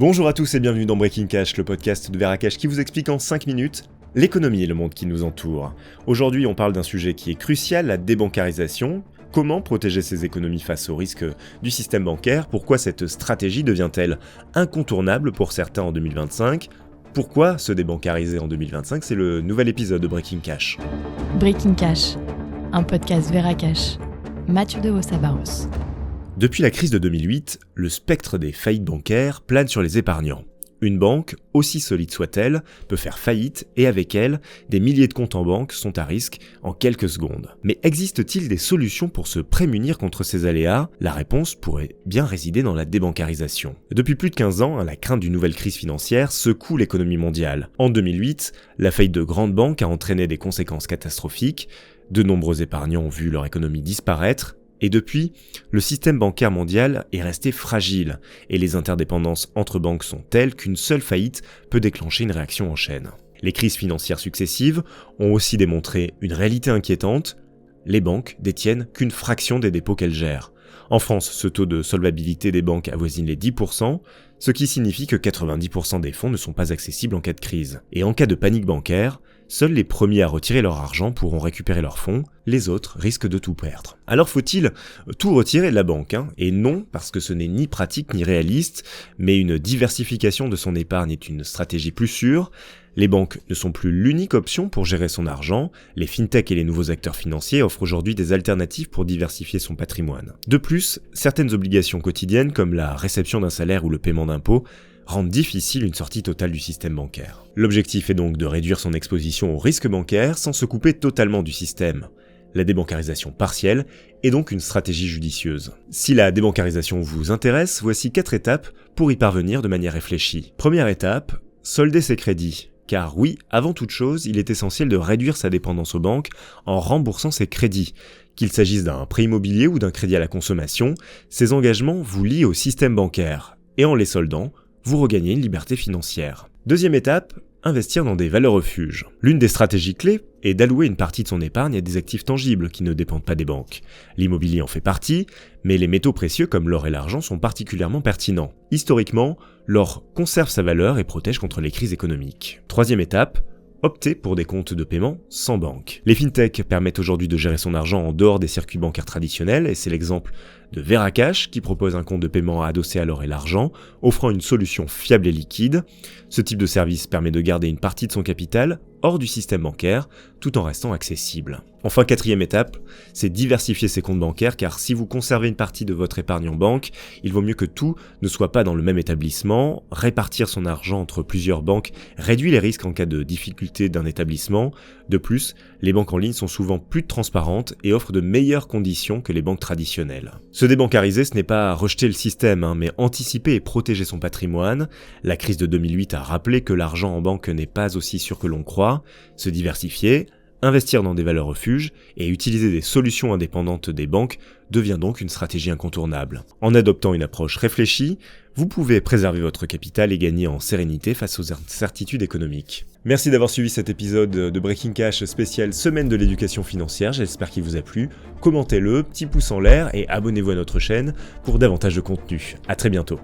Bonjour à tous et bienvenue dans Breaking Cash, le podcast de Veracash qui vous explique en 5 minutes l'économie et le monde qui nous entoure. Aujourd'hui, on parle d'un sujet qui est crucial, la débancarisation. Comment protéger ses économies face aux risques du système bancaire? Pourquoi cette stratégie devient-elle incontournable pour certains en 2025? Pourquoi se débancariser en 2025? C'est le nouvel épisode de Breaking Cash. Breaking Cash, un podcast Veracash. Mathieu de Vos-Savaros. Depuis la crise de 2008, le spectre des faillites bancaires plane sur les épargnants. Une banque, aussi solide soit-elle, peut faire faillite et avec elle, des milliers de comptes en banque sont à risque en quelques secondes. Mais existe-t-il des solutions pour se prémunir contre ces aléas? La réponse pourrait bien résider dans la débancarisation. Depuis plus de 15 ans, la crainte d'une nouvelle crise financière secoue l'économie mondiale. En 2008, la faillite de grandes banques a entraîné des conséquences catastrophiques. De nombreux épargnants ont vu leur économie disparaître. Et depuis, le système bancaire mondial est resté fragile et les interdépendances entre banques sont telles qu'une seule faillite peut déclencher une réaction en chaîne. Les crises financières successives ont aussi démontré une réalité inquiétante. Les banques détiennent qu'une fraction des dépôts qu'elles gèrent. En France, ce taux de solvabilité des banques avoisine les 10%, ce qui signifie que 90% des fonds ne sont pas accessibles en cas de crise. Et en cas de panique bancaire, seuls les premiers à retirer leur argent pourront récupérer leurs fonds, les autres risquent de tout perdre. Alors faut-il tout retirer de la banque, Et non, parce que ce n'est ni pratique ni réaliste, mais une diversification de son épargne est une stratégie plus sûre. Les banques ne sont plus l'unique option pour gérer son argent, les fintechs et les nouveaux acteurs financiers offrent aujourd'hui des alternatives pour diversifier son patrimoine. De plus, certaines obligations quotidiennes comme la réception d'un salaire ou le paiement d'impôts rendent difficile une sortie totale du système bancaire. L'objectif est donc de réduire son exposition au risque bancaire sans se couper totalement du système. La débancarisation partielle est donc une stratégie judicieuse. Si la débancarisation vous intéresse, voici 4 étapes pour y parvenir de manière réfléchie. Première étape, solder ses crédits. Car oui, avant toute chose, il est essentiel de réduire sa dépendance aux banques en remboursant ses crédits. Qu'il s'agisse d'un prêt immobilier ou d'un crédit à la consommation, ces engagements vous lient au système bancaire. Et en les soldant, vous regagnez une liberté financière. Deuxième étape, investir dans des valeurs refuges. L'une des stratégies clés est d'allouer une partie de son épargne à des actifs tangibles qui ne dépendent pas des banques. L'immobilier en fait partie, mais les métaux précieux comme l'or et l'argent sont particulièrement pertinents. Historiquement, l'or conserve sa valeur et protège contre les crises économiques. Troisième étape, optez pour des comptes de paiement sans banque. Les fintechs permettent aujourd'hui de gérer son argent en dehors des circuits bancaires traditionnels et c'est l'exemple de Veracash qui propose un compte de paiement adossé à l'or et l'argent, offrant une solution fiable et liquide. Ce type de service permet de garder une partie de son capital hors du système bancaire, tout en restant accessible. Enfin, quatrième étape, c'est diversifier ses comptes bancaires car si vous conservez une partie de votre épargne en banque, il vaut mieux que tout ne soit pas dans le même établissement. Répartir son argent entre plusieurs banques réduit les risques en cas de difficulté d'un établissement. De plus, les banques en ligne sont souvent plus transparentes et offrent de meilleures conditions que les banques traditionnelles. Se débancariser, ce n'est pas rejeter le système, mais anticiper et protéger son patrimoine. La crise de 2008 a rappelé que l'argent en banque n'est pas aussi sûr que l'on croit. Se diversifier, investir dans des valeurs refuges et utiliser des solutions indépendantes des banques devient donc une stratégie incontournable. En adoptant une approche réfléchie, vous pouvez préserver votre capital et gagner en sérénité face aux incertitudes économiques. Merci d'avoir suivi cet épisode de Breaking Cash spécial Semaine de l'éducation financière, j'espère qu'il vous a plu. Commentez-le, petit pouce en l'air et abonnez-vous à notre chaîne pour davantage de contenu. À très bientôt.